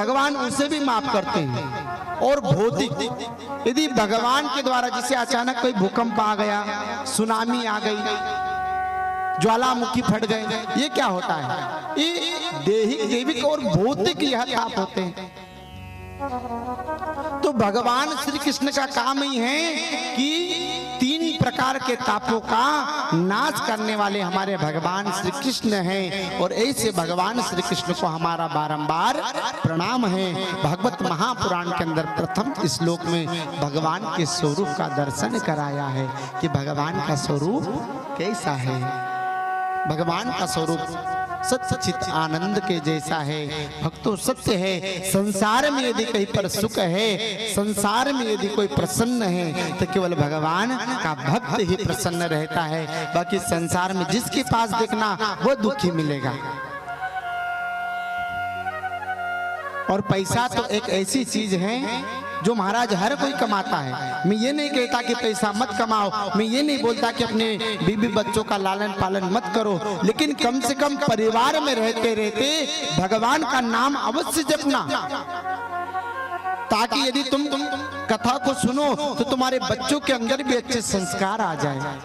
भगवान उसे भी माफ करते हैं। और भौतिक, यदि भगवान के द्वारा जैसे अचानक कोई भूकंप आ गया, सुनामी आ गई, ज्वालामुखी फट गए, ये क्या होता है? ये दैविक और भौतिक यह ताप होते हैं। तो भगवान श्री कृष्ण का काम ही है कि 3 प्रकार के तापों का नाश करने वाले हमारे भगवान श्री कृष्ण हैं। और ऐसे भगवान श्री कृष्ण को हमारा बारंबार प्रणाम है। भागवत महापुराण के अंदर प्रथम श्लोक में भगवान के स्वरूप का दर्शन कराया है कि भगवान का स्वरूप कैसा है। भगवान का स्वरूप सत्य चित आनंद के जैसा है। भक्तों, सत्य है, संसार में यदि कहीं पर सुख है, संसार में यदि कोई प्रसन्न है तो केवल भगवान का भक्त ही प्रसन्न रहता है। बाकी संसार में जिसके पास देखना वो दुखी मिलेगा। और पैसा तो एक ऐसी चीज है जो महाराज हर कोई कमाता है। मैं ये नहीं कहता कि पैसा मत कमाओ, मैं ये नहीं बोलता कि अपने बीबी बच्चों का लालन पालन मत करो, लेकिन कम से कम परिवार में रहते रहते भगवान का नाम अवश्य जपना, ताकि यदि तुम कथा को सुनो तो तुम्हारे बच्चों के अंदर भी अच्छे संस्कार आ जाए।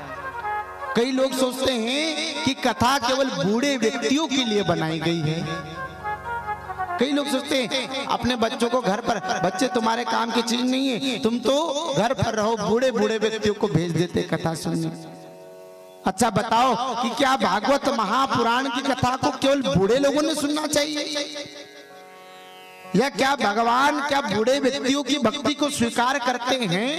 कई लोग सोचते हैं कि कथा केवल बूढ़े व्यक्तियों के लिए बनाई गई है। कई लोग सोचते हैं अपने बच्चों को घर पर, बच्चे तुम्हारे काम की चीज नहीं है, तुम तो घर पर रहो, बूढ़े बूढ़े व्यक्तियों को भेज देते कथा सुनने। अच्छा बताओ कि क्या भागवत महापुराण की कथा को केवल बूढ़े लोगों ने सुनना चाहिए, या क्या भगवान क्या बूढ़े व्यक्तियों की भक्ति को स्वीकार करते हैं?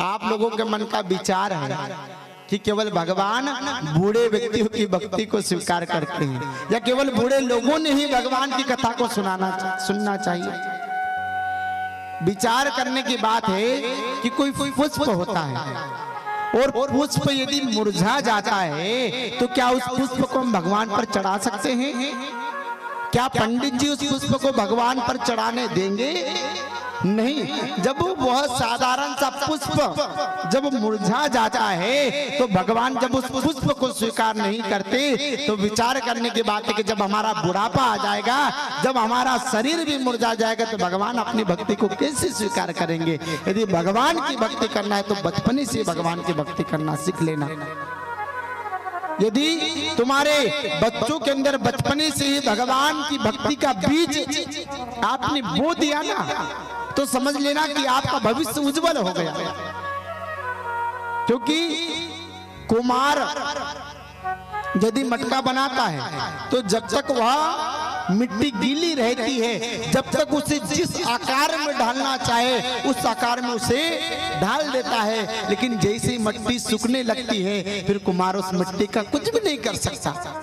आप लोगों के मन का विचार है कि केवल भगवान बूढ़े व्यक्तियों की भक्ति को स्वीकार करते हैं, या केवल बूढ़े लोगों ने ही भगवान की कथा को सुनना चाहिए? विचार करने की बात है कि कोई पुष्प होता है और पुष्प यदि मुरझा जाता है तो क्या उस पुष्प को हम भगवान पर चढ़ा सकते हैं? क्या पंडित जी उस पुष्प को भगवान पर चढ़ाने देंगे? नहीं। जब वह साधारण सा पुष्प जब मुरझा जाता है तो भगवान जब उस पुष्प को स्वीकार नहीं करते, तो विचार करने की बात है कि जब हमारा बुढ़ापा आ जाएगा, जब हमारा शरीर भी मुरझा जाएगा, तो भगवान अपनी भक्ति को कैसे स्वीकार करेंगे? यदि भगवान की भक्ति करना है तो बचपन से भगवान की भक्ति करना सीख लेना। यदि तुम्हारे बच्चों के अंदर बचपने से ही भगवान की भक्ति का बीज आपने बो दिया ना, तो समझ लेना कि आपका भविष्य उज्जवल हो गया। क्योंकि कुम्हार यदि मटका बनाता है तो जब तक वह मिट्टी गीली रहती है, जब तक उसे जिस आकार में ढालना चाहे उस आकार में उसे ढाल देता है। लेकिन जैसे ही मिट्टी सूखने लगती है फिर कुम्हार उस मिट्टी का कुछ भी नहीं कर सकता।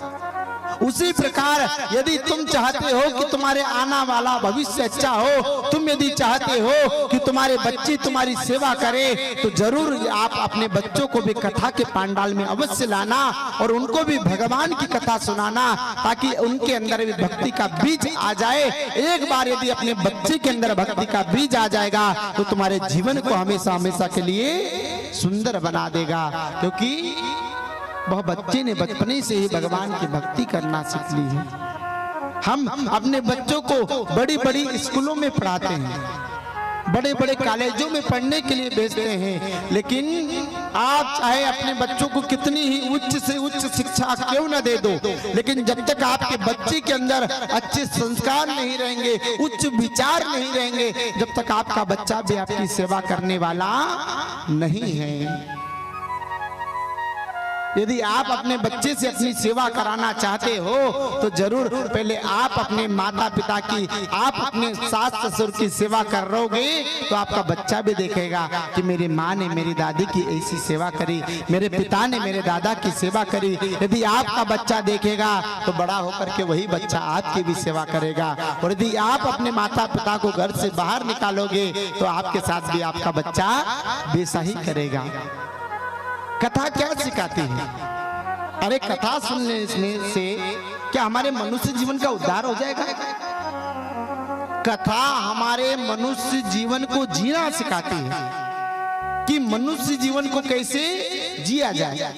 उसी प्रकार यदि तुम चाहते हो कि तुम्हारे आना वाला भविष्य अच्छा हो, तुम यदि चाहते हो कि तुम्हारे बच्चे तुम्हारी सेवा करें, तो जरूर आप अपने बच्चों को भी कथा के पांडाल में अवश्य लाना और उनको भी भगवान की कथा सुनाना, ताकि उनके अंदर भी भक्ति का बीज आ जाए। एक बार यदि अपने बच्चे के अंदर भक्ति का बीज आ जाएगा तो तुम्हारे जीवन को हमेशा हमेशा के लिए सुंदर बना देगा। क्योंकि वह बच्चे ने बचपने से ही भगवान की भक्ति करना सीख ली है। हम अपने बच्चों को बड़ी बड़ी स्कूलों में पढ़ाते हैं, बड़े बड़े कॉलेजों में पढ़ने के लिए भेजते हैं, लेकिन आप चाहे अपने बच्चों को कितनी ही उच्च से उच्च शिक्षा क्यों न दे दो, लेकिन जब तक आपके बच्चे के अंदर अच्छे संस्कार नहीं रहेंगे, उच्च विचार नहीं रहेंगे, जब तक आपका बच्चा भी आपकी सेवा करने वाला नहीं है। यदि आप अपने बच्चे से अपनी सेवा कराना चाहते हो तो जरूर पहले आप अपने माता पिता की, आप अपने सास ससुर की सेवा कर रहोगे तो आपका बच्चा भी देखेगा कि मेरी माँ ने मेरी दादी की ऐसी सेवा करी, मेरे पिता ने मेरे दादा की सेवा करी। यदि आपका बच्चा देखेगा तो बड़ा होकर के वही बच्चा आपकी भी सेवा करेगा। और यदि आप अपने माता पिता को घर से बाहर निकालोगे तो आपके साथ भी आपका बच्चा वैसा ही करेगा। कथा क्या सिखाती है? अरे कथा सुनने से क्या हमारे मनुष्य जीवन का उद्धार हो जाएगा? कथा हमारे मनुष्य जीवन को जीना सिखाती है कि मनुष्य जीवन को कैसे जिया जाए।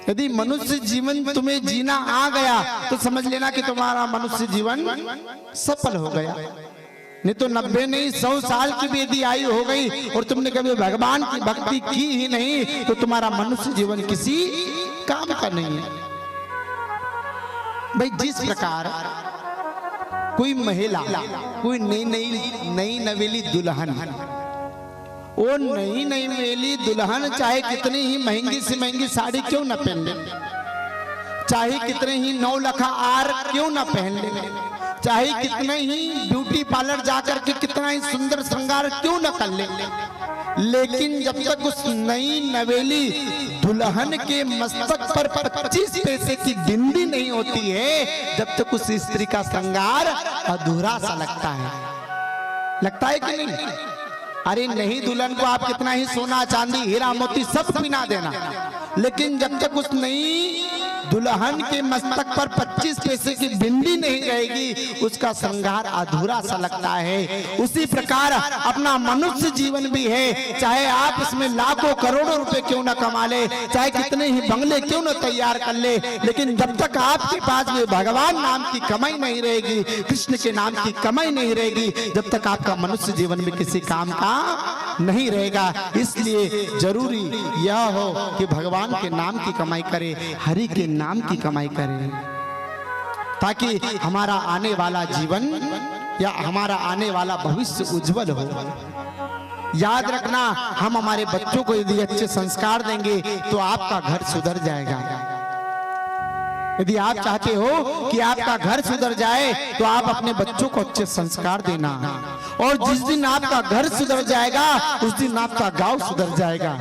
यदि मनुष्य जीवन तुम्हें जीना आ गया तो समझ लेना कि तुम्हारा मनुष्य जीवन सफल हो गया। नहीं तो 90 नहीं 100 साल की भी यदि आयु हो गई और तुमने कभी भगवान की भक्ति की ही नहीं तो तुम्हारा मनुष्य जीवन किसी काम का नहीं है। भाई जिस प्रकार कोई महिला, कोई नई नवेली दुल्हन, वो नई नवेली दुल्हन चाहे कितनी ही महंगी से महंगी साड़ी क्यों ना पहन ले, चाहे कितने ही 9 लाख आर क्यों ना पहन ले, चाहे कितने ही ब्यूटी पार्लर जाकर के कितना ही सुंदर श्रृंगार क्यों ना कर ले, लेकिन जब तक उस नई नवेली दुल्हन के मस्तक पर 25 पैसे की बिंदी नहीं होती है, जब तक उस स्त्री का श्रृंगार अधूरा सा लगता है। लगता है कि नहीं? अरे नहीं, दुल्हन को आप कितना ही सोना चांदी हीरा मोती सब पिना देना, लेकिन जब तक उस नई दुल्हन के मस्तक पर 25 पैसे की बिंदी नहीं रहेगी, उसका श्रृंगार अधूरा सा लगता है। उसी प्रकार अपना मनुष्य जीवन भी है, चाहे आप इसमें लाखों करोड़ों रुपए क्यों ना कमा ले, चाहे कितने ही बंगले क्यों ना तैयार कर ले, लेकिन जब तक आपके पास में भगवान नाम की कमाई नहीं रहेगी, कृष्ण के नाम की कमाई नहीं रहेगी, जब तक आपका मनुष्य जीवन में किसी काम का नहीं रहेगा। इसलिए जरूरी यह हो कि भगवान के नाम की कमाई करे, हरि के नाम की कमाई करें, ताकि हमारा आने वाला जीवन या हमारा आने वाला भविष्य उज्जवल हो। याद रखना, हम हमारे बच्चों को यदि अच्छे संस्कार देंगे तो आपका घर सुधर जाएगा। यदि आप चाहते हो कि आपका घर सुधर जाए तो आप अपने बच्चों को अच्छे संस्कार देना, और जिस दिन आपका घर सुधर जाएगा उस दिन आपका गांव सुधर जाएगा,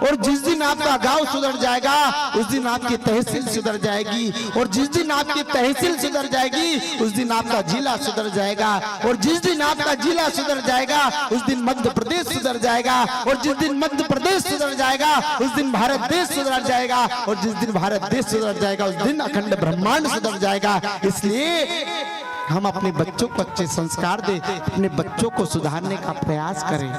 और जिस दिन आपका गांव सुधर जाएगा उस दिन आपकी तहसील सुधर जाएगी, और जिस दिन आपकी तहसील सुधर जाएगी उस दिन आपका जिला सुधर जाएगा, और जिस दिन आपका जिला सुधर जाएगा उस दिन मध्य प्रदेश सुधर जाएगा, और जिस दिन मध्य प्रदेश सुधर जाएगा उस दिन भारत देश सुधर जाएगा, और जिस दिन भारत देश सुधर जाएगा उस दिन अखंड ब्रह्मांड सुधर जाएगा। इसलिए हम अपने बच्चों को अच्छे संस्कार दें, अपने बच्चों को सुधारने का प्रयास करें।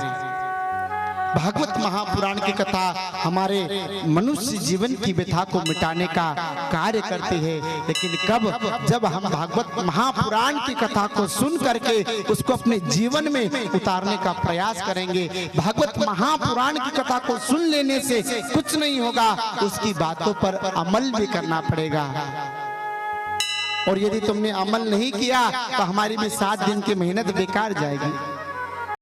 भागवत महापुराण की कथा हमारे मनुष्य जीवन की व्यथा को मिटाने का कार्य करती है, लेकिन कब? जब हम भागवत महापुराण की कथा को सुन करके उसको अपने जीवन में उतारने का प्रयास करेंगे। भागवत महापुराण की कथा को सुन लेने से कुछ नहीं होगा, उसकी बातों पर अमल भी करना पड़ेगा। और यदि तुमने अमल नहीं किया तो हमारी भी 7 दिन की मेहनत बेकार जाएगी।